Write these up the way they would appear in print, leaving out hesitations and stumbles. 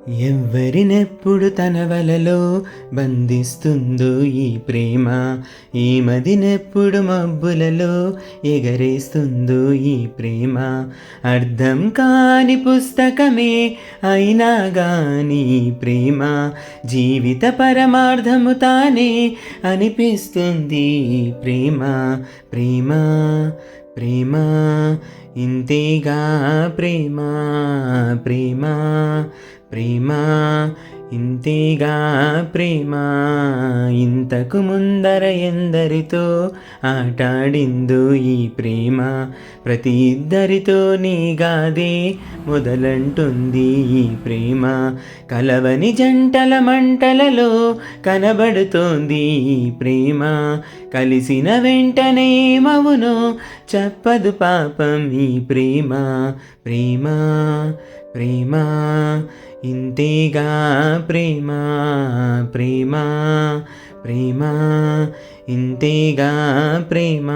ఎవ్వరినెప్పుడు తన వలలో బంధిస్తుందో ఈ ప్రేమ, ఈ మదినెప్పుడు మబ్బులలో ఎగరేస్తుందో ఈ ప్రేమ. అర్థం కాని పుస్తకమే అయినా గాని ఈ ప్రేమ జీవిత పరమార్థము తానే అనిపిస్తుంది ఈ ప్రేమ. ప్రేమ ప్రేమ ఇంతేగా ప్రేమ, ప్రేమ ప్రేమ ఇంతేగా ప్రేమ. ఇంతకు ముందర ఎందరితో ఆటాడిందో ఈ ప్రేమ, ప్రతి ఇద్దరితో నీగాదే మొదలంటుంది ఈ ప్రేమ. కలవని జంటల మంటలలో కనబడుతోంది ఈ ప్రేమ, కలిసిన వెంటనే మవునో చెప్పదు పాపం ఈ ప్రేమ. ప్రేమ ప్రేమ ఇంతేగా ప్రేమ, ప్రేమ ప్రేమ ఇంతేగా ప్రేమ.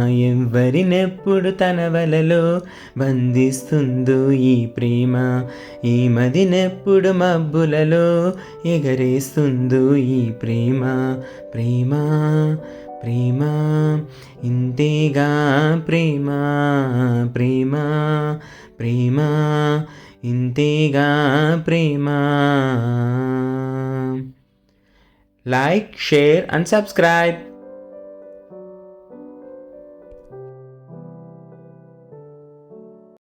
ఎవ్వరినెప్పుడు తన వలలో బంధిస్తుందో ఈ ప్రేమ, ఈ మదినెప్పుడు మబ్బులలో ఎగరేస్తుందో ఈ ప్రేమ. ప్రేమ ప్రేమ ఇంతేగా ప్రేమ, ప్రేమ ప్రేమ ఇంతేగా ప్రేమ. Like, share and subscribe.